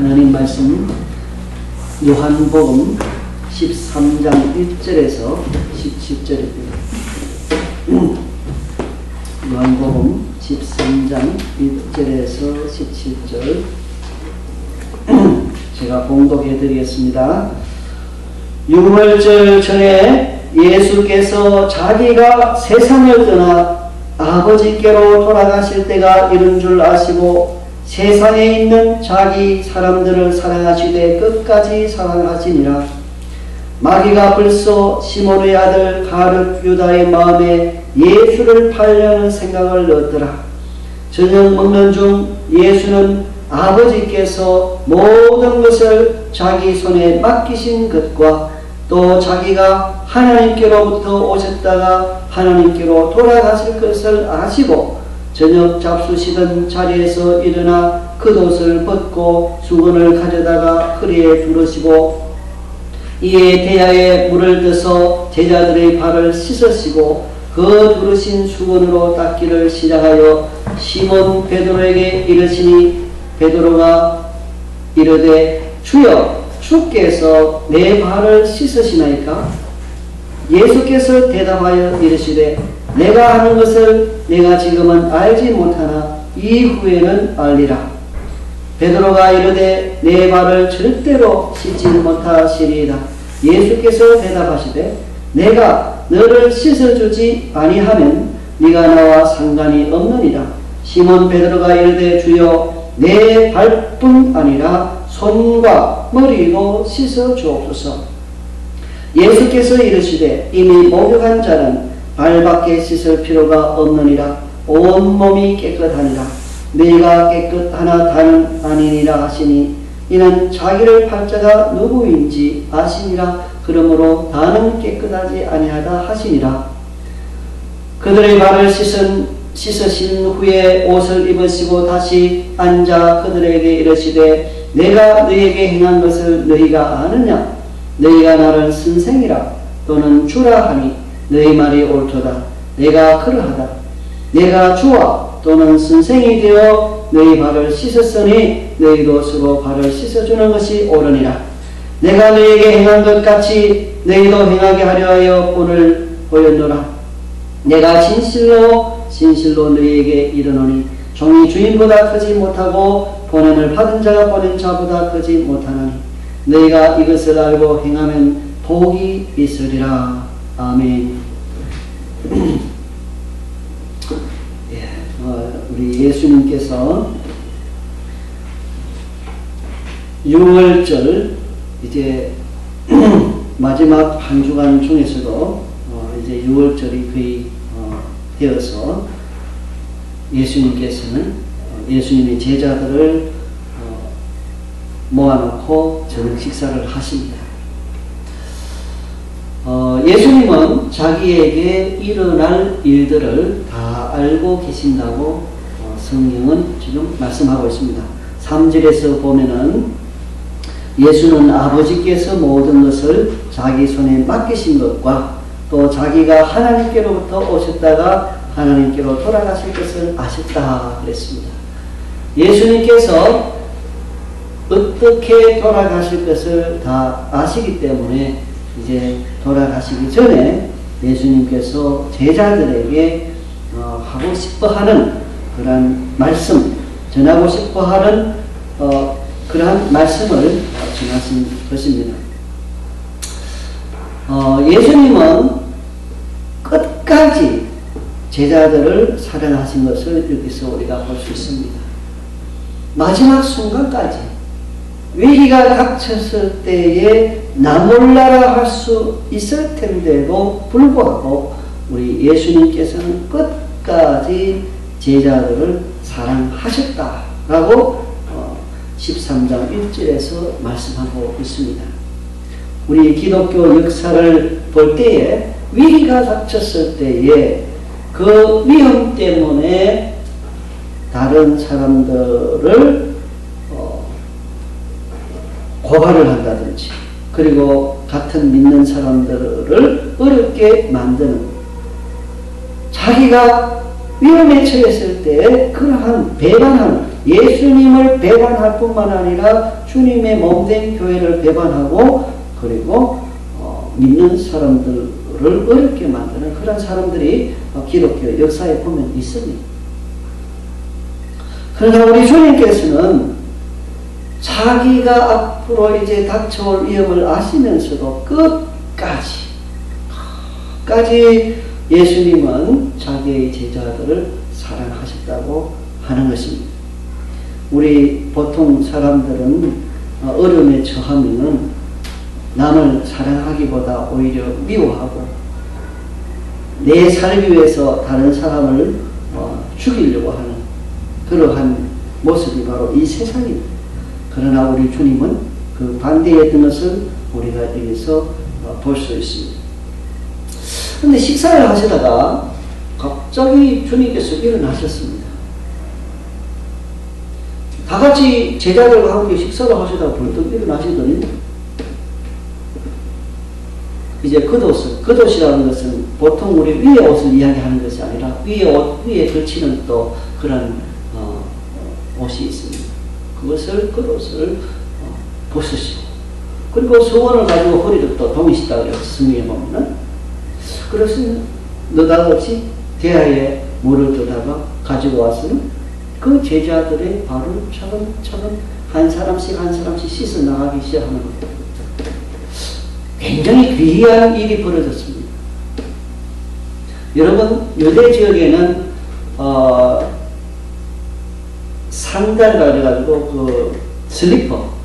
하나님 말씀 요한복음 13장 1절에서 17절입니다. 요한복음 13장 1절에서 17절 제가 봉독해 드리겠습니다. 유월절 전에 예수께서 자기가 세상을 떠나 아버지께로 돌아가실 때가 이른 줄 아시고 세상에 있는 자기 사람들을 사랑하시되 끝까지 사랑하시니라. 마귀가 벌써 시몬의 아들 가룟 유다의 마음에 예수를 팔려는 생각을 넣었더라. 저녁 먹는 중 예수는 아버지께서 모든 것을 자기 손에 맡기신 것과 또 자기가 하나님께로부터 오셨다가 하나님께로 돌아가실 것을 아시고 저녁 잡수시던 자리에서 일어나 겉옷을 벗고 수건을 가져다가 허리에 두르시고 이에 대야에 물을 떠서 제자들의 발을 씻으시고 그 두르신 수건으로 닦기를 시작하여 시몬 베드로에게 이르시니 베드로가 이르되 주여 주께서 내 발을 씻으시나이까? 예수께서 대답하여 이르시되 내가 하는 것을 내가 지금은 알지 못하나 이후에는 알리라. 베드로가 이르되 내 발을 절대로 씻지 못하시리이다. 예수께서 대답하시되 내가 너를 씻어주지 아니하면 네가 나와 상관이 없느니라. 시몬 베드로가 이르되 주여 내 발뿐 아니라 손과 머리도 씻어 주옵소서. 예수께서 이르시되 이미 목욕한 자는 발밖에 씻을 필요가 없느니라. 온 몸이 깨끗하니라. 너희가 깨끗하나 다는 아니니라 하시니 이는 자기를 팔 자가 누구인지 아시니라. 그러므로 다는 깨끗하지 아니하다 하시니라. 그들의 발을 씻으신 후에 옷을 입으시고 다시 앉아 그들에게 이르시되 내가 너희에게 행한 것을 너희가 아느냐? 너희가 나를 선생이라 또는 주라 하니 너희 말이 옳도다. 내가 그러하다. 내가 주와 또는 선생이 되어 너희 발을 씻었으니 너희도 서로 발을 씻어주는 것이 옳으니라. 내가 너희에게 행한 것 같이 너희도 행하게 하려 하여 본을 보였노라. 내가 진실로 너희에게 이르노니 종이 주인보다 크지 못하고 보냄을 받은 자가 보낸 자보다 크지 못하나니 너희가 이것을 알고 행하면 복이 있으리라. 아멘. 우리 예수님께서 6월절 이제 마지막 한 주간 중에서도 이제 6월절이 거의 되어서 예수님께서는 예수님의 제자들을 모아놓고 저녁 식사를 하십니다. 예수님은 자기에게 일어날 일들을 다 알고 계신다고 성경은 지금 말씀하고 있습니다. 3절에서 보면은 예수는 아버지께서 모든 것을 자기 손에 맡기신 것과 또 자기가 하나님께로부터 오셨다가 하나님께로 돌아가실 것을 아셨다 그랬습니다. 예수님께서 어떻게 돌아가실 것을 다 아시기 때문에 이제 돌아가시기 전에 예수님께서 제자들에게 하고 싶어하는 그러한 말씀, 전하고 싶어하는 그러한 말씀을 전하신 것입니다. 예수님은 끝까지 제자들을 사랑하신 것을 여기서 우리가 볼 수 있습니다. 마지막 순간까지 위기가 닥쳤을 때에 나 몰라라 할 수 있을 텐데도 불구하고 우리 예수님께서는 끝까지 제자들을 사랑하셨다라고 13장 1절에서 말씀하고 있습니다. 우리 기독교 역사를 볼 때에 위기가 닥쳤을 때에 그 위험 때문에 다른 사람들을 고발을 한다든지 그리고 같은 믿는 사람들을 어렵게 만드는 자기가 위험에 처했을 때 그러한 배반하는 예수님을 배반할 뿐만 아니라 주님의 몸된 교회를 배반하고 그리고 믿는 사람들을 어렵게 만드는 그런 사람들이 기독교 역사에 보면 있습니다. 그러나 우리 주님께서는 자기가 앞으로 이제 닥쳐올 위험을 아시면서도 끝까지 예수님은 자기의 제자들을 사랑하셨다고 하는 것입니다. 우리 보통 사람들은 어려움에 처하면은 남을 사랑하기보다 오히려 미워하고 내 살기 위해서 다른 사람을 죽이려고 하는 그러한 모습이 바로 이 세상입니다. 그러나 우리 주님은 그 반대였던 것을 우리가 여기서 볼 수 있습니다. 그런데 식사를 하시다가 갑자기 주님께서 일어나셨습니다. 다 같이 제자들과 함께 식사를 하시다가 벌떡 일어나시더니 이제 겉옷이라는 것은 보통 우리 위에 옷을 이야기하는 것이 아니라 위에 걸치는 또 그런 옷이 있습니다. 그것을 겉옷을 벗으시고 그리고 수건을 가지고 허리를 또 동이시다고 해서 성경에 보면은 그래서 느닷없이 대야에 물을 떠다가 가지고 와서는 그 제자들의 발을 차근차근 한 사람씩 씻어 나가기 시작하는 겁니다. 굉장히 귀한 일이 벌어졌습니다. 여러분 유대 지역에는 산달이라 그래가지고 그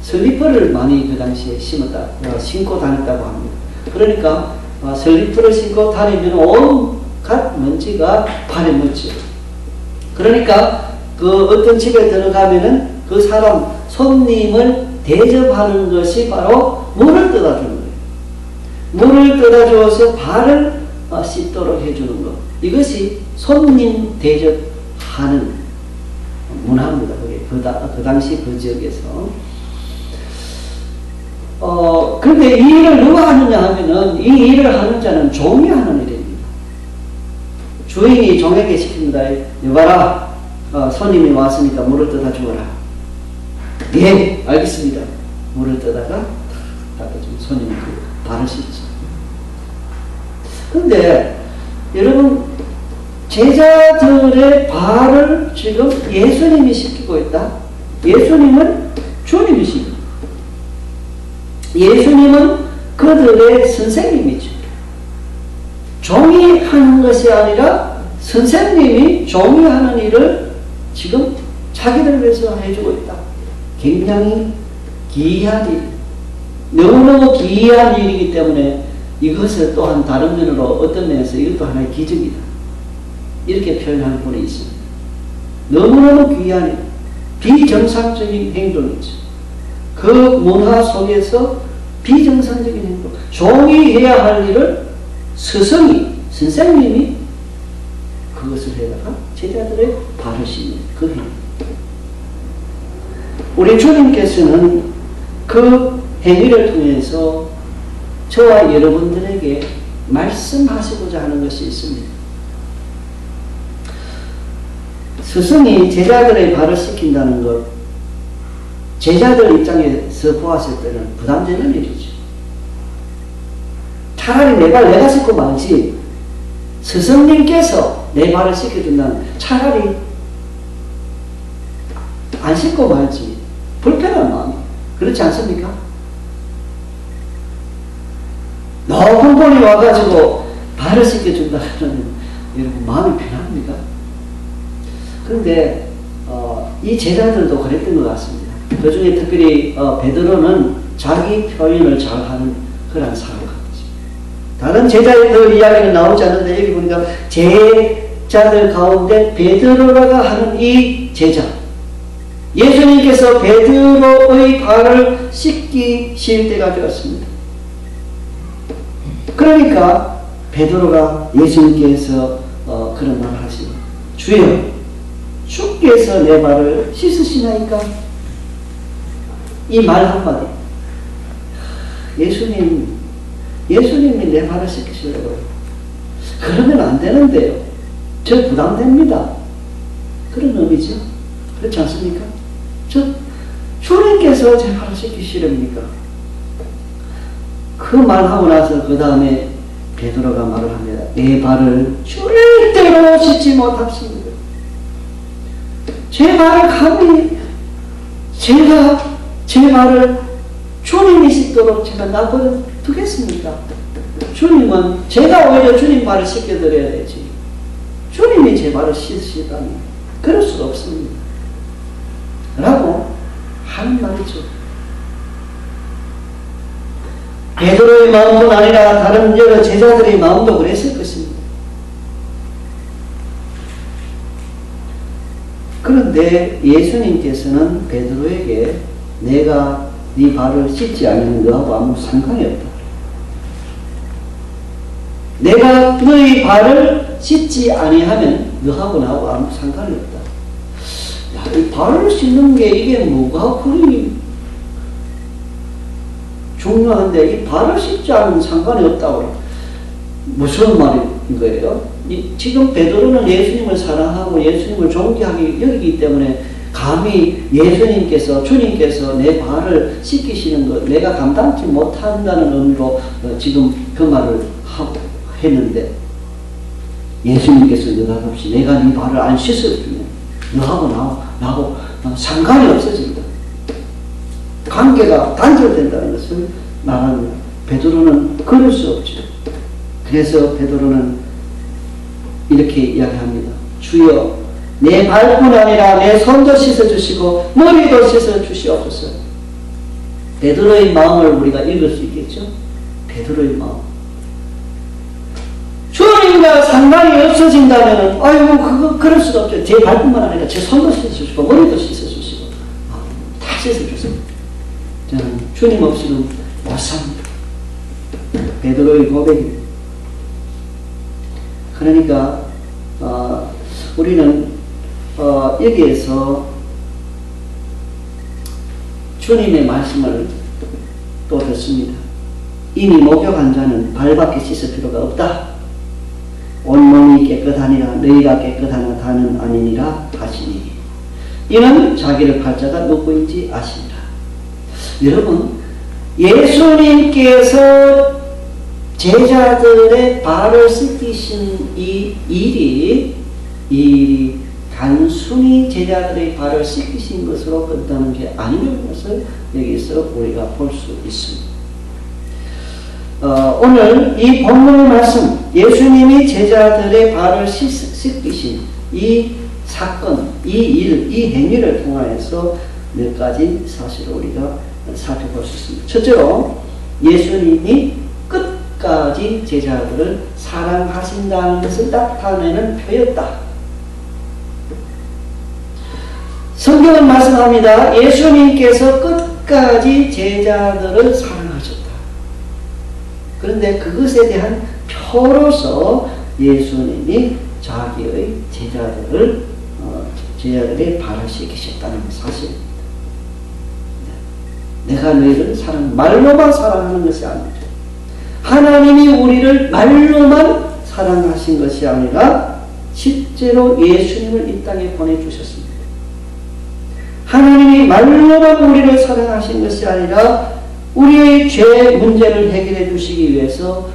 슬리퍼를 많이 그 당시에 신고 다녔다고 합니다. 그러니까 슬리퍼를 신고 다니면 온갖 먼지가 발에 묻죠. 그러니까 그 어떤 집에 들어가면은 그 사람 손님을 대접하는 것이 바로 물을 떠다 주는 거예요. 물을 떠다 주어서 발을 씻도록 해주는 것. 이것이 손님 대접하는 문화입니다. 그게 그 당시 그 지역에서. 그런데 이 일을 누가 하느냐 하면은 이 일을 하는 자는 종이 하는 일입니다. 주인이 종에게 시킵니다. 여봐라, 손님이 왔으니까 물을 떠다 주어라. 예, 알겠습니다. 물을 떠다가 손님이 그 발을 씻죠. 그런데 여러분 제자들의 발을 지금 예수님이 씻기고 있다. 예수님은 주님이십니다. 예수님은 그들의 선생님이죠. 종이 하는 것이 아니라 선생님이 종이 하는 일을 지금 자기들 위해서 해주고 있다. 굉장히 귀한 일, 너무너무 귀한 일이기 때문에 이것을 또한 다른 면으로 어떤 면에서 이것도 하나의 기적이다. 이렇게 표현하는 분이 있습니다. 너무너무 귀한 일, 비정상적인 행동이죠. 그 문화 속에서 비정상적인 행동, 종이 해야 할 일을 선생님이 그것을 해다가 제자들의 발을 씻는 그 행동. 우리 주님께서는 그 행위를 통해서 저와 여러분들에게 말씀하시고자 하는 것이 있습니다. 스승이 제자들의 발을 씻긴다는 것, 제자들 입장에서 보았을 때는 부담되는 일이죠. 차라리 내 발 내가 씻고 말지, 스승님께서 내 발을 씻겨준다면 차라리 안 씻고 말지, 불편한 마음이. 그렇지 않습니까? 높은 분이 와가지고 발을 씻겨준다 하면 여러분 마음이 편합니까? 그런데 이 제자들도 그랬던 것 같습니다. 그 중에 특별히 베드로는 자기 표현을 잘하는 그런 사람 같습니다. 다른 제자들 이야기는 나오지 않는데 여기 보니까 제자들 가운데 베드로가 하는 이 제자, 예수님께서 베드로의 발을 씻기실 때가 되었습니다. 그러니까 베드로가 예수님께서 그런 말을 하시고, 주여, 주께서 내 발을 씻으시나이까? 이 말 한마디, 예수님이 내 발을 씻기시려고요. 그러면 안 되는데요. 저 부담됩니다. 그런 의미죠. 그렇지 않습니까? 주님께서 제 발을 씻기시렵니까? 그 말하고 나서 그 다음에 베드로가 말을 합니다. 내 발을 절대로 씻지 못합니다. 제 발을 감히 제가 제 발을 주님이 씻도록 제가 놔둬 두겠습니까? 주님은 제가 오히려 주님 발을 씻겨드려야 되지. 주님이 제 발을 씻으시다니 그럴 수가 없습니다. 라고 하는 말이죠. 베드로의 마음뿐 아니라 다른 여러 제자들의 마음도 그랬을 것입니다. 그런데 예수님께서는 베드로에게 내가 네 발을 씻지 않으면 너하고 아무 상관이 없다. 내가 너의 발을 씻지 아니하면 너하고 나하고 아무 상관이 없다. 야, 이 발을 씻는 게 이게 뭐가 그리 중요한데 이 발을 씻지 않으면 상관이 없다고 무슨 말인 거예요? 지금 베드로는 예수님을 사랑하고 예수님을 존귀하게 여기기 때문에 감히 예수님께서 주님께서 내 발을 씻기시는 것 내가 감당치 못한다는 의미로 지금 그 말을 하고 했는데 예수님께서 너답시 내가 네 발을 안 씻어주면 너하고 나하고 상관이 없어진다. 관계가 단절된다는 것을 말합니다. 베드로는 그럴 수 없죠. 그래서 베드로는 이렇게 이야기합니다. 주여 내 발뿐 아니라 내 손도 씻어주시고 머리도 씻어주시옵소서. 베드로의 마음을 우리가 읽을 수 있겠죠. 베드로의 마음. 주님과 상관이 없어진다면 아이고 그럴 수가 없죠. 제 발뿐만 아니라 제 손도 씻어주시고 머리도 씻어주시고 다 씻어주세요. 저는 주님 없이는 못 삽니다. 베드로의 고백입니다. 그러니까 우리는 여기에서 주님의 말씀을 또 듣습니다. 이미 목욕한 자는 발밖에 씻을 필요가 없다. 온몸이 깨끗하니라 너희가 깨끗하나 다는 아니니라 하시니 이는 자기를 팔자가 누구인지 아시니라. 여러분 예수님께서 제자들의 발을 씻기신 이 일이 단순히 제자들의 발을 씻기신 것으로 끝나는 게 아니라는 것을 여기서 우리가 볼 수 있습니다. 오늘 이 본문의 말씀 예수님이 제자들의 발을 씻기신 이 사건, 이 일, 이 행위를 통하여서 몇 가지 사실을 우리가 살펴볼 수 있습니다. 첫째로 예수님이 끝까지 제자들을 사랑하신다는 것을 나타내는 표였다. 성경은 말씀합니다. 예수님께서 끝까지 제자들을 사랑하셨다. 그런데 그것에 대한 표로서 예수님이 자기의 제자들의 발을 씻기셨다는 사실입니다. 내가 너희를 말로만 사랑하는 것이 아니라 하나님이 우리를 말로만 사랑하신 것이 아니라 실제로 예수님을 이 땅에 보내주셨습니다. 하나님이 말로만 우리를 사랑하신 것이 아니라 우리의 죄 문제를 해결해 주시기 위해서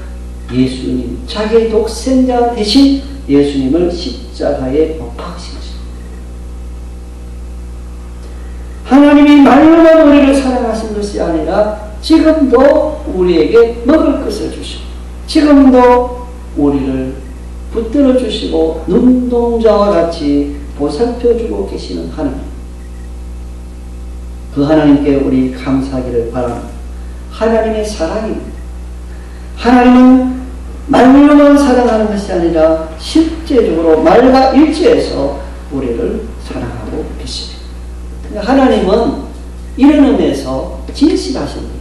예수님, 자기의 독생자 대신 예수님을 십자가에 못 박으신 것입니다. 하나님이 말로만 우리를 사랑하신 것이 아니라 지금도 우리에게 먹을 것을 주시고 지금도 우리를 붙들어 주시고 눈동자와 같이 보살펴 주고 계시는 하나님. 그 하나님께 우리 감사하기를 바랍니다. 하나님의 사랑입니다. 하나님은 말로만 사랑하는 것이 아니라 실제적으로 말과 일치해서 우리를 사랑하고 계십니다. 하나님은 이런 의미에서 진실하십니다.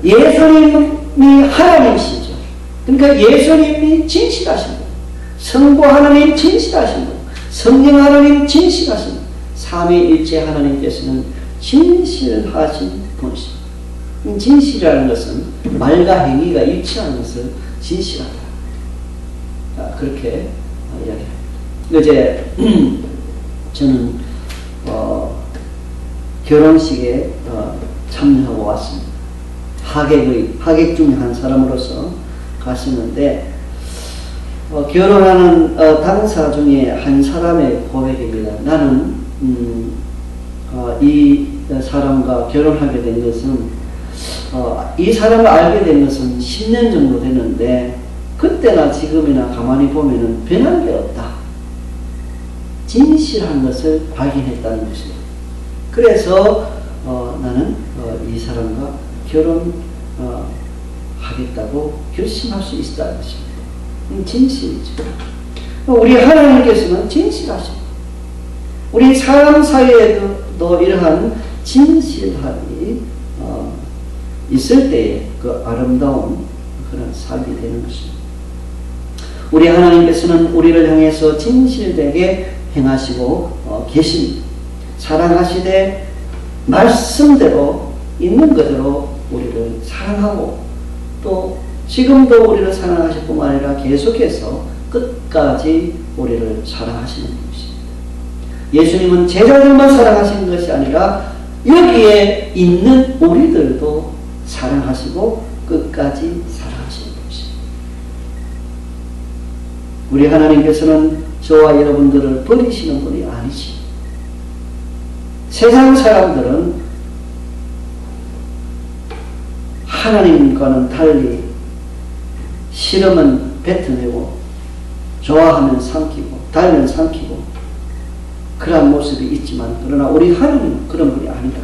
예수님이 하나님이시죠. 그러니까 예수님이 진실하십니다. 성부 하나님 진실하십니다. 성령 하나님 진실하십니다. 삼위일체 하나님께서는 진실하신 분이십니다. 진실이라는 것은 말과 행위가 일치하는 것을 진실하다. 그렇게 이야기합니다. 어제 저는 결혼식에 참여하고 왔습니다. 하객 중에 한 사람으로서 갔었는데 결혼하는 당사 중에 한 사람의 고백입니다. 나는 이 사람과 결혼하게 된 것은 이 사람을 알게 된 것은 10년 정도 됐는데 그때나 지금이나 가만히 보면은 변한 게 없다. 진실한 것을 발견했다는 것입니다. 그래서 나는 이 사람과 결혼하겠다고 결심할 수 있다는 것입니다. 진실이죠. 우리 하나님께서는 진실하십니다. 우리 사람 사이에도 이러한 진실함이 있을 때에 그 아름다운 그런 삶이 되는 것입니다. 우리 하나님께서는 우리를 향해서 진실되게 행하시고 계십니다. 사랑하시되 말씀대로 있는 그대로 우리를 사랑하고 또 지금도 우리를 사랑하실 뿐만 아니라 계속해서 끝까지 우리를 사랑하시는 것입니다. 예수님은 제자들만 사랑하시는 것이 아니라 여기에 있는 우리들도 사랑하시고 끝까지 사랑하시는 것입니다. 우리 하나님께서는 저와 여러분들을 버리시는 분이 아니지. 세상 사람들은 하나님과는 달리 싫으면 뱉어내고 좋아하면 삼키고 달면 삼키고 그러한 모습이 있지만 그러나 우리 하나님은 그런 분이 아니다.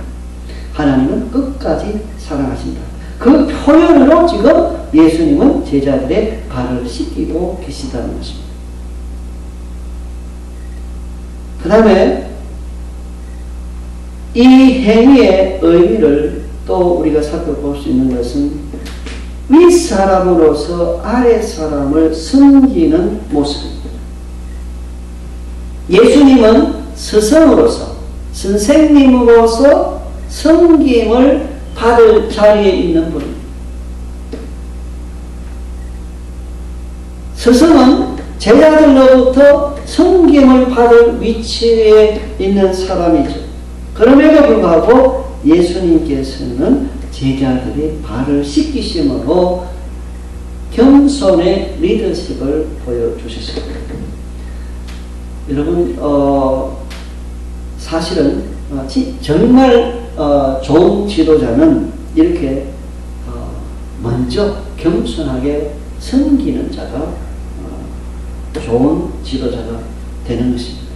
하나님은 끝까지 사랑하신다. 그 표현으로 지금 예수님은 제자들의 발을 씻기고 계시다는 것입니다. 그 다음에 이 행위의 의미를 또 우리가 살펴볼 수 있는 것은 윗사람으로서 아랫사람을 섬기는 모습입니다. 예수님은 스승으로서 선생님으로서 섬김을 받을 자리에 있는 분입니다. 스승은 제자들로부터 섬김을 받을 위치에 있는 사람이죠. 그럼에도 불구하고 예수님께서는 제자들의 발을 씻기심으로 겸손의 리더십을 보여주셨습니다. 여러분 사실은 정말 좋은 지도자는 이렇게 먼저 겸손하게 섬기는 자가 좋은 지도자가 되는 것입니다.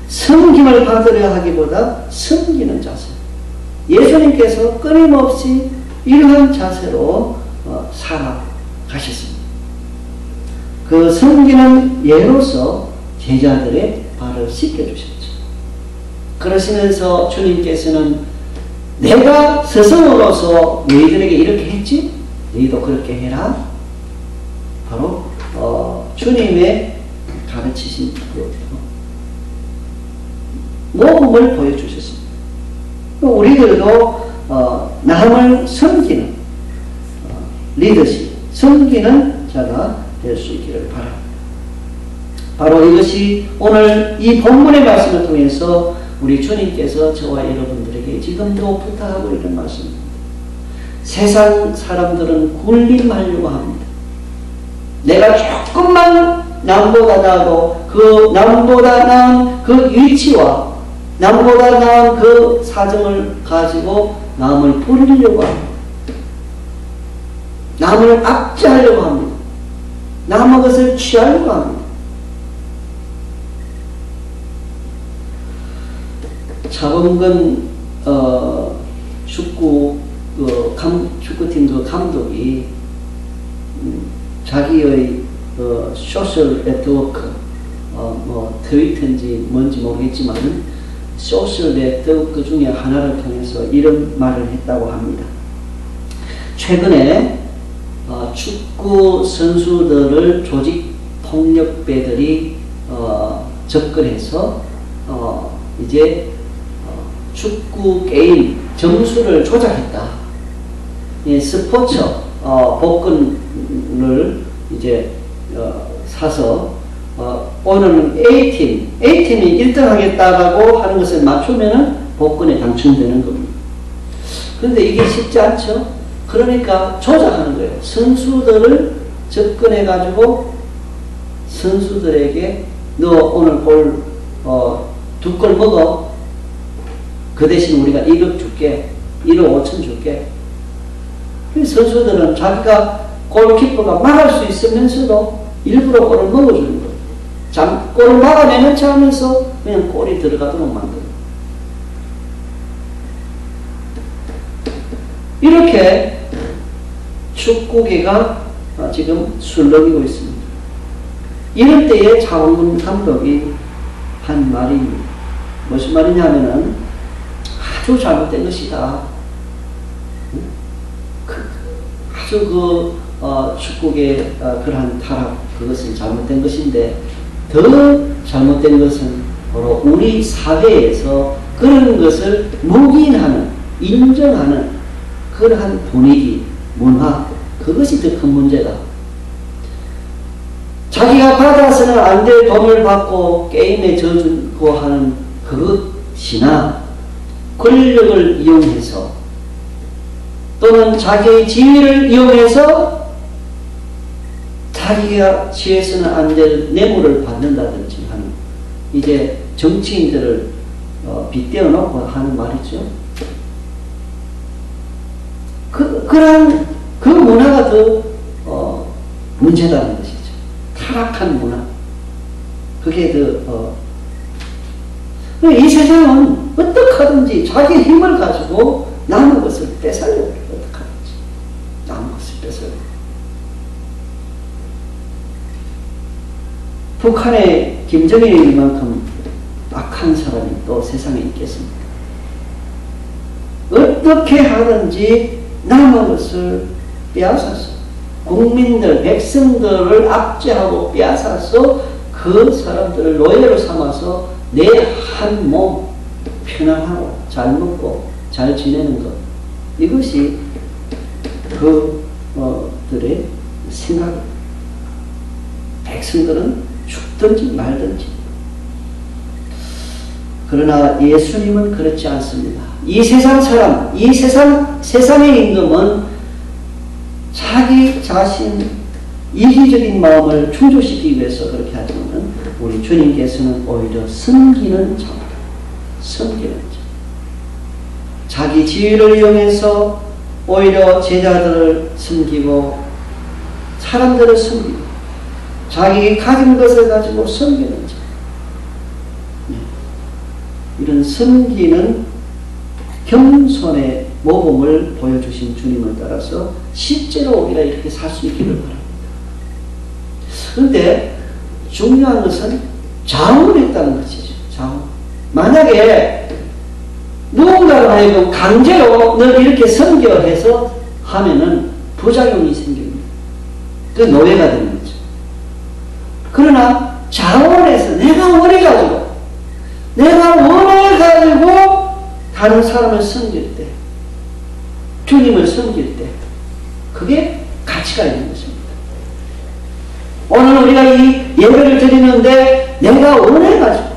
섬김을 받으려 하기보다 섬기는 자세. 예수님께서 끊임없이 이러한 자세로 살아가셨습니다. 그 섬기는 예로서 제자들의 발을 씻겨주셨죠. 그러시면서 주님께서는 내가 스승으로서 너희들에게 이렇게 했지? 너희도 그렇게 해라. 바로 주님의 가르치신 모범을 보여주셨습니다. 우리들도 남을 섬기는 리더십, 섬기는 자가 될 수 있기를 바랍니다. 바로 이것이 오늘 이 본문의 말씀을 통해서 우리 주님께서 저와 여러분들에게 지금도 부탁하고 있는 말씀입니다. 세상 사람들은 군림하려고 합니다. 내가 조금만 남보다 나아도 그 남보다 나은 그 위치와 남보다 나은 그 사정을 가지고 남을 부리려고 합니다. 남을 압제하려고 합니다. 남의 것을 취하려고 합니다. 차범근 축구팀 그 감독이 자기의 소셜 네트워크 트위터인지 뭔지 모르겠지만 소셜 네트워크 중에 하나를 통해서 이런 말을 했다고 합니다. 최근에 축구 선수들을 조직 폭력배들이 접근해서 이제 축구 게임 점수를 조작했다. 스포츠 복근을 이제 사서 오늘은 A팀이 1등 하겠다라고 하는 것을 맞추면은 복권에 당첨되는 겁니다. 그런데 이게 쉽지 않죠? 그러니까 조작하는 거예요. 선수들을 접근해가지고 선수들에게 너 오늘 볼 2골 먹어. 그 대신 우리가 1억 줄게. 1억 5천 줄게. 선수들은 자기가 골키퍼가 막을 수 있으면서도 일부러 골을 먹어주는 거예요. 골을 막아내는 척 하면서 그냥 골이 들어가도록 만들어요. 이렇게 축구계가 지금 술렁이고 있습니다. 이럴 때에 차원근 감독이 한 말이 무슨 말이냐면은 아주 잘못된 것이다. 아주 축구계 그러한 타락, 그것은 잘못된 것인데 더 잘못된 것은 바로 우리 사회에서 그런 것을 묵인하는, 인정하는 그러한 분위기, 문화, 그것이 더 큰 문제다. 자기가 받아서는 안 될 돈을 받고 게임에 져주고 하는 그것이나 권력을 이용해서 또는 자기의 지위를 이용해서 자기가 취해서는 안 될 뇌물을 받는다든지 하는, 이제 정치인들을 빗대어 놓고 하는 말이죠. 그런 그 문화가 더 문제다는 것이죠. 타락한 문화. 그게 이 세상은 어떻게 하든지 자기 힘을 가지고 남의 것을 뺏으려고 해요. 어떻게 하든지 남의 것을 뺏으려고. 북한의 김정일이만큼 악한 사람이 또 세상에 있겠습니까? 어떻게 하든지 남의 것을 빼앗아서 국민들, 백성들을 압제하고 빼앗아서 그 사람들을 노예로 삼아서 내 한 몸 편안하고 잘 먹고 잘 지내는 것, 이것이 그들의 생각입니다. 백성들은 죽든지 말든지. 그러나 예수님은 그렇지 않습니다. 이 세상 사람, 이 세상의 임금은 자기 자신 이기적인 마음을 충족시키기 위해서 그렇게 하지만 우리 주님께서는 오히려 섬기는 자입니다. 섬기는 자. 자기 지위를 이용해서 오히려 제자들을 섬기고 사람들을 섬기고 자기 가진 것을 가지고 섬기는 자. 이런 섬기는 겸손의 모범을 보여주신 주님을 따라서 실제로 우리가 이렇게 살 수 있기를 바랍니다. 그런데 중요한 것은 자원했다는 것이죠. 자원. 만약에 누군가를 하여금 강제로 널 이렇게 섬겨 해서 하면은 부작용이 생깁니다. 그 노예가 되는 거죠. 그러나 자원해서 내가 원해가지고 다른 사람을 섬길 때, 주님을 섬길 때 그게 가치가 있는 것입니다. 오늘 우리가 이 예배를 드리는데 내가 원해가지고,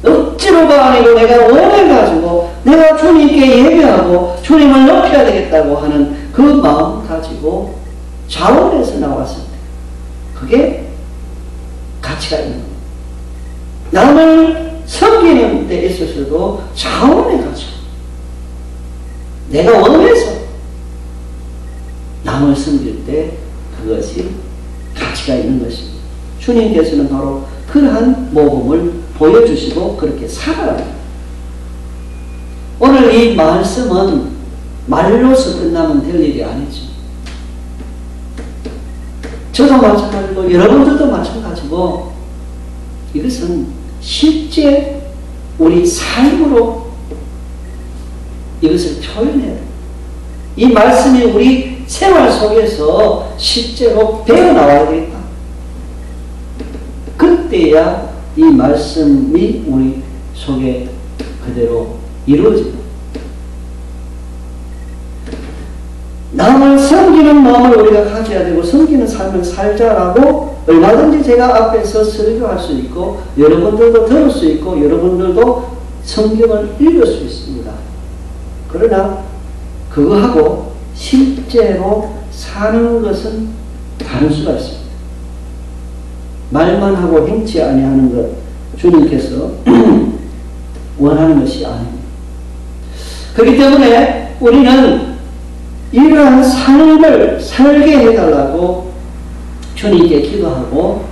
억지로가 아니고 내가 원해가지고 내가 주님께 예배하고 주님을 높여야 되겠다고 하는 그 마음 가지고 자원해서 나왔을 때 그게 가치가 있는 거예요. 남을 섬기는 데 있어서도 자원해 가지고 내가 원해서 남을 섬길 때 그것이 가치가 있는 것입니다. 주님께서는 바로 그러한 모범을 보여주시고 그렇게 살아갑니다. 오늘 이 말씀은 말로서 끝나면 될 일이 아니죠. 저도 마찬가지고 여러분들도 마찬가지고 이것은 실제 우리 삶으로 이것을 표현해야 돼요. 이 말씀이 우리 생활 속에서 실제로 배어나와야 되겠다. 그때야 이 말씀이 우리 속에 그대로 이루어집니다. 남을 섬기는 마음을 우리가 가져야 되고 섬기는 삶을 살자라고 얼마든지 제가 앞에서 설교할 수 있고 여러분들도 들을 수 있고 여러분들도 성경을 읽을 수 있습니다. 그러나 그거하고 실제로 사는 것은 다를 수가 있습니다. 말만 하고 행치 아니하는 것 주님께서 원하는 것이 아닙니다. 그렇기 때문에 우리는 이러한 삶을 살게 해달라고 주님께 기도하고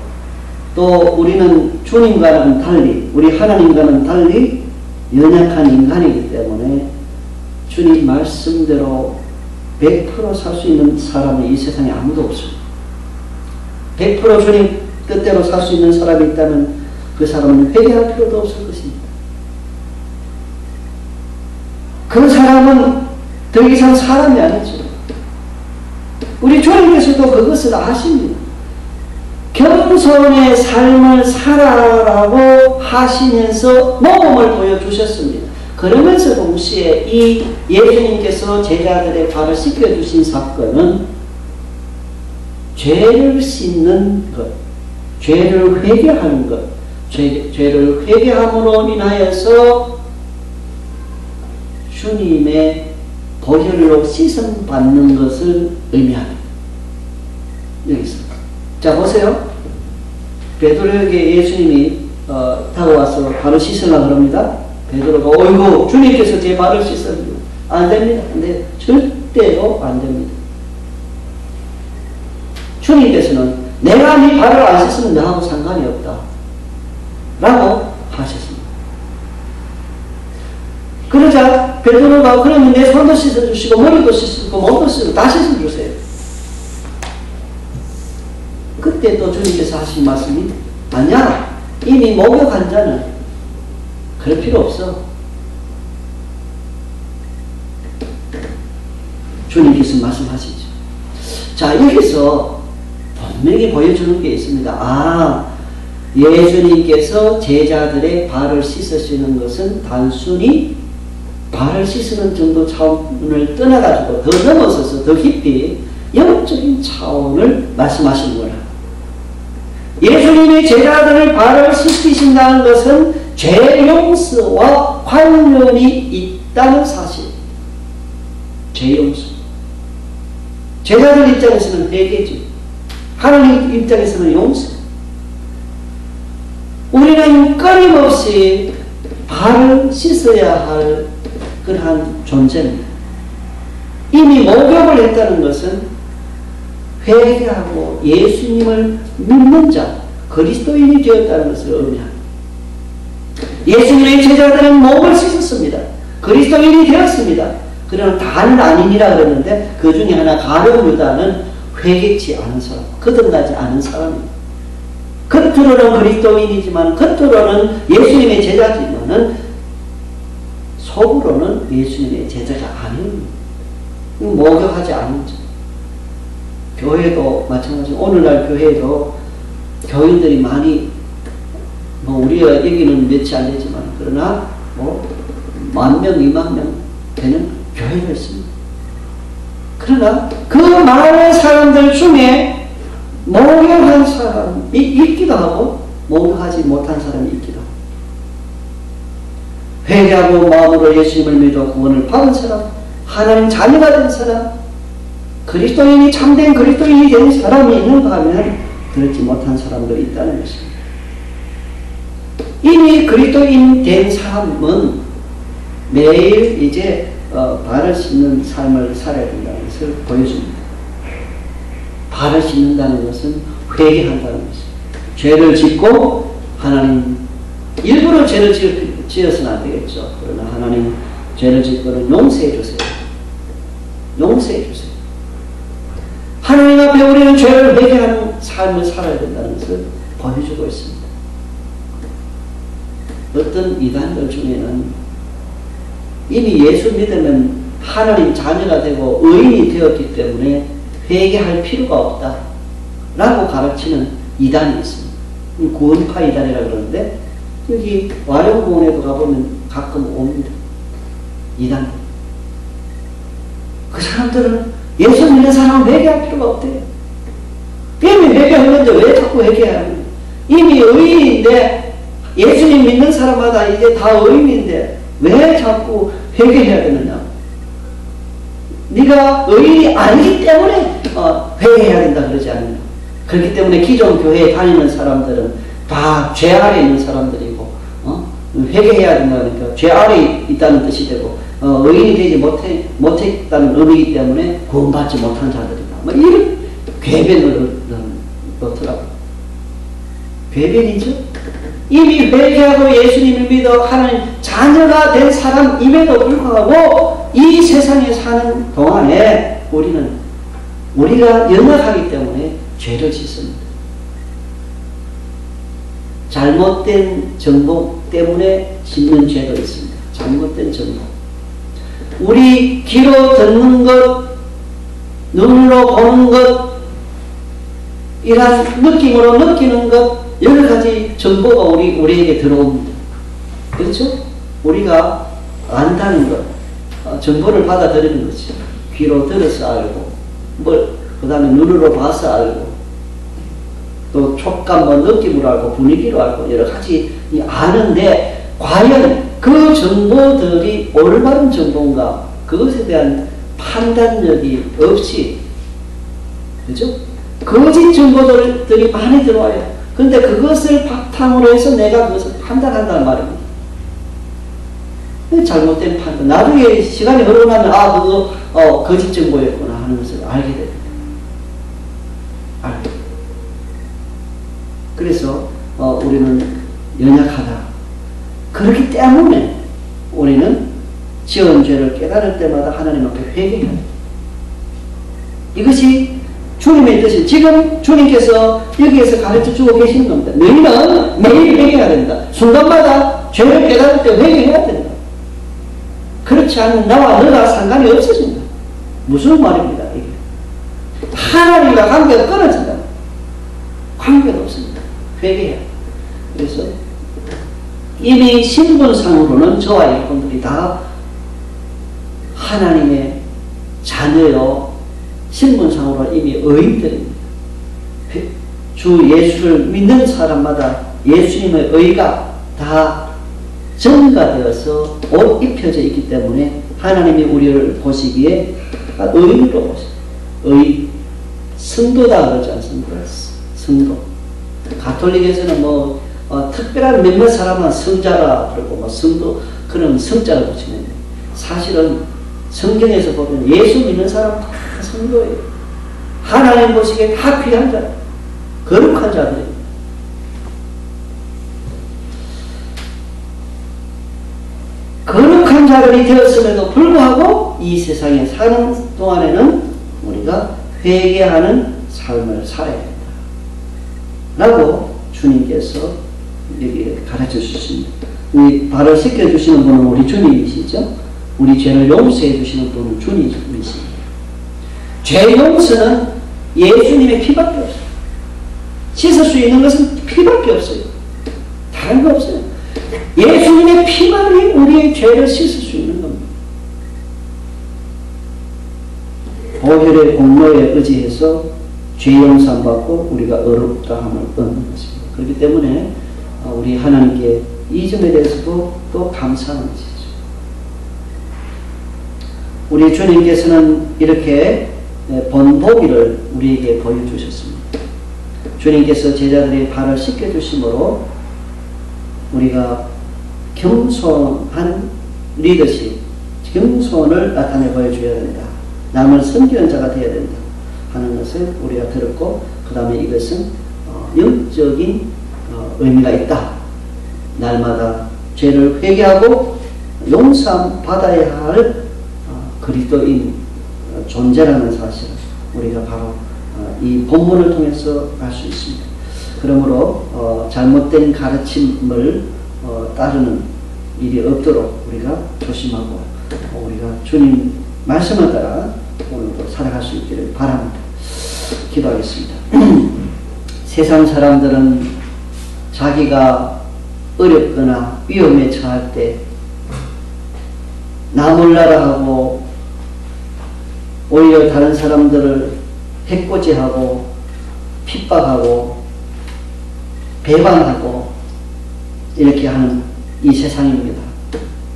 또 우리는 주님과는 달리 우리 하나님과는 달리 연약한 인간이기 때문에 주님 말씀대로 100% 살 수 있는 사람이 이 세상에 아무도 없습니다. 100% 주님 뜻대로 살 수 있는 사람이 있다면 그 사람은 회개할 필요도 없을 것입니다. 그 사람은 더 이상 사람이 아니죠. 우리 주님께서도 그것을 아십니다. 겸손의 삶을 살아라고 하시면서 모범을 보여주셨습니다. 그러면서 동시에 이 예수님께서 제자들의 발을 씻겨주신 사건은 죄를 씻는 것, 죄를 회개하는 것, 죄를 회개함으로 인하여서 주님의 보혈로 씻음 받는 것을 의미합니다. 여기서. 자, 보세요. 베드로에게 예수님이 다가와서 발을 씻으려고 합니다. 베드로가 어이구 주님께서 제 발을 씻어요. 안 됩니다. 근데 절대로 안 됩니다. 주님께서는 내가 네 발을 안 씻으면 나하고 상관이 없다 라고 하셨습니다. 그러자 베드로가 그러면 내 손도 씻어주시고 머리도 씻어주고 몸도 씻어주고 다 씻어주세요. 그때 또 주님께서 하신 말씀이 아니야. 이미 목욕한 자는 그럴 필요 없어. 주님께서 말씀하시죠. 자, 여기서 분명히 보여주는 게 있습니다. 아, 예수님께서 제자들의 발을 씻으시는 것은 단순히 발을 씻는 정도 차원을 떠나가지고 더 넘어서서 더 깊이 영적인 차원을 말씀하시는구나. 예수님이 제자들의 발을 씻기신다는 것은 죄 용서와 관련이 있다는 사실. 죄 용서. 제자들 입장에서는 회개지. 하나님 입장에서는 용서. 우리는 끊임없이 발을 씻어야 할 그러한 존재입니다. 이미 목욕을 했다는 것은 회개하고 예수님을 믿는 자, 그리스도인이 되었다는 것을 의미합니다. 예수님의 제자들은 몸을 씻었습니다. 그리스도인이 되었습니다. 그러나 다는 아니니라 그랬는데 그 중에 하나 가룟 유다는 회개치 않은 사람, 거듭나지 않은 사람입니다. 겉으로는 그리스도인이지만 겉으로는 예수님의 제자지만은 속으로는 예수님의 제자가 아닙니다. 목욕하지 않은 자. 교회도 마찬가지로 오늘날 교회도 교인들이 많이 우리가 여기는 몇이 안 되지만 그러나 10,000명, 20,000명 되는 교회가 있습니다. 그러나 그 많은 사람들 중에 목욕한 사람이 있기도 하고 목욕하지 못한 사람이 있기도 하고 회개하고 마음으로 예수님을 믿어 구원을 받은 사람, 하나님 자녀가 된 사람, 그리스도인이 참된 그리스도인이 된 사람이 있는가 하면 그렇지 못한 사람도 있다는 것입니다. 이미 그리스도인 된 사람은 매일 이제 발을 씻는 삶을 살아야 된다는 것을 보여줍니다. 발을 씻는다는 것은 회개한다는 것입니다. 죄를 짓고 하나님 일부러 죄를 지어서는 안 되겠죠. 그러나 하나님 죄를 짓고는 용서해 주세요. 용서해 주세요. 하나님 앞에 우리는 죄를 회개하는 삶을 살아야 된다는 것을 보여주고 있습니다. 어떤 이단들 중에는 이미 예수 믿으면 하나님 자녀가 되고 의인이 되었기 때문에 회개할 필요가 없다 라고 가르치는 이단이 있습니다. 구원파 이단이라고 그러는데 여기 와룡공원에도 가보면 가끔 옵니다. 이단. 그 사람들은 예수 믿는 사람은 회개할 필요가 없대요. 때문에 회개하는데 왜 자꾸 회개해야 하는? 이미 의인인데, 예수님 믿는 사람마다 이제 다 의인인데 왜 자꾸 회개해야 되느냐? 네가 의인이 아니기 때문에 회개해야 된다 그러지 않느냐? 그렇기 때문에 기존 교회에 다니는 사람들은 다 죄 아래 있는 사람들이고 회개해야 된다 그러니까 죄 아래 있다는 뜻이 되고 의인이 되지 못했다는 의미이기 때문에 구원받지 못한 자들이다. 뭐 이런 궤변을 넣더라고요. 궤변이죠. 이미 회개하고 예수님을 믿어 하나님 자녀가 된 사람임에도 불구하고 이 세상에 사는 동안에 우리가 연약하기 때문에 죄를 짓습니다. 잘못된 정보 때문에 짓는 죄도 있습니다. 잘못된 정보. 우리 귀로 듣는 것, 눈으로 보는 것, 이러한 느낌으로 느끼는 것, 여러 가지 정보가 우리에게 들어옵니다. 그렇죠? 우리가 안다는 것, 정보를 받아들이는 거죠. 귀로 들어서 알고, 그 다음에 눈으로 봐서 알고, 또 촉감과 느낌으로 알고, 분위기로 알고, 여러 가지 아는데, 과연 그 정보들이 올바른 정보인가? 그것에 대한 판단력이 없이, 그죠? 거짓 정보들이 많이 들어와요. 근데 그것을 바탕으로 해서 내가 그것을 판단한다는 말입니다. 잘못된 판단. 나중에 시간이 흐르고 나면, 그거, 거짓 정보였구나 하는 것을 알게 됩니다. 알게 됩니다. 그래서, 우리는 연약하다. 그렇기 때문에 우리는 지은 죄를 깨달을 때마다 하나님 앞에 회개해야 됩니다. 이것이 주님의 뜻이 지금 주님께서 여기에서 가르쳐 주고 계시는 겁니다. 너희는 매일 회개해야 된다. 순간마다 죄를 깨달을 때 회개해야 된다. 그렇지 않으면 나와 너가 상관이 없어진다. 무슨 말입니다, 이게? 하나님과 관계가 끊어진다. 관계가 없습니다. 회개해야 돼. 그래서 이미 신분상으로는 저와 여러분들이 다 하나님의 자녀요. 신분상으로 이미 의인들입니다. 주 예수를 믿는 사람마다 예수님의 의가 다 전가되어서 옷 입혀져 있기 때문에 하나님이 우리를 보시기에 의인으로 보십니다. 의인, 성도다 그러지 않습니까? 성도. 가톨릭에서는 특별한 몇몇 사람은 성자라 그러고 성도 그런 성자를 붙이는데 사실은 성경에서 보면 예수 믿는 사람 다 성도예요. 하나님 보시기에 다 귀한 자, 거룩한 자들입니다. 거룩한 자들이 되었음에도 불구하고 이 세상에 사는 동안에는 우리가 회개하는 삶을 살아야 된다. 라고 주님께서 여기 가르쳐 주십니다. 우리 발을 씻겨 주시는 분은 우리 주님이시죠. 우리 죄를 용서해 주시는 분은 주님이십니다. 죄 용서는 예수님의 피밖에 없어요. 씻을 수 있는 것은 피밖에 없어요. 다른 거 없어요. 예수님의 피만이 우리의 죄를 씻을 수 있는 겁니다. 보혈의 공로에 의지해서 죄 용서 받고 우리가 의롭다함을 얻는 것입니다. 그렇기 때문에 우리 하나님께 이 점에 대해서도 또 감사하는 것이죠. 우리 주님께서는 이렇게 본보기를 우리에게 보여주셨습니다. 주님께서 제자들의 발을 씻겨주심으로 우리가 겸손한 리더십, 겸손을 나타내 보여줘야 된다. 남을 섬기는 자가 되어야 된다 하는 것을 우리가 들었고, 그 다음에 이것은 영적인 의미가 있다. 날마다 죄를 회개하고 용서함 받아야 할 그리스도인 존재라는 사실을 우리가 바로 이 본문을 통해서 알 수 있습니다. 그러므로 잘못된 가르침을 따르는 일이 없도록 우리가 조심하고 우리가 주님 말씀을 따라 오늘도 살아갈 수 있기를 바랍니다. 기도하겠습니다. 세상 사람들은 자기가 어렵거나 위험에 처할 때 나 몰라라 하고 오히려 다른 사람들을 해코지하고 핍박하고 배반하고 이렇게 하는 이 세상입니다.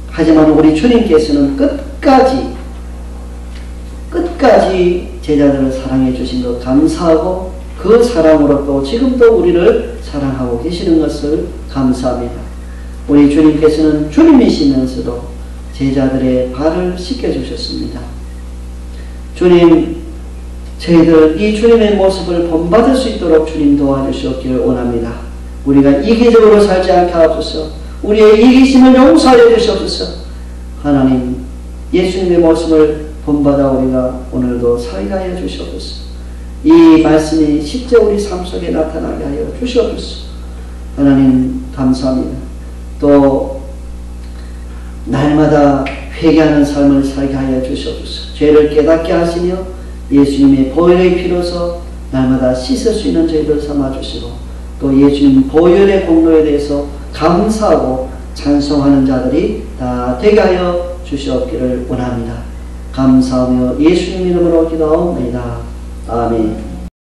하지만 우리 주님께서는 끝까지 제자들을 사랑해 주신 것 감사하고 그 사랑으로 또 지금도 우리를 사랑하고 계시는 것을 감사합니다. 우리 주님께서는 주님이시면서도 제자들의 발을 씻겨주셨습니다. 주님, 저희들 이 주님의 모습을 본받을 수 있도록 주님 도와주시옵기를 원합니다. 우리가 이기적으로 살지 않게 하옵소서. 우리의 이기심을 용서하여 주시옵소서. 하나님, 예수님의 모습을 본받아 우리가 오늘도 살게 하여 주시옵소서. 이 말씀이 실제 우리 삶 속에 나타나게 하여 주시옵소서. 하나님 감사합니다. 또 날마다 회개하는 삶을 살게 하여 주시옵소서. 죄를 깨닫게 하시며 예수님의 보혈의 피로서 날마다 씻을 수 있는 저희들 삼아주시고 또 예수님 보혈의 공로에 대해서 감사하고 찬송하는 자들이 다 되게 하여 주시옵기를 원합니다. 감사하며 예수님 이름으로 기도하옵나이다. 아멘.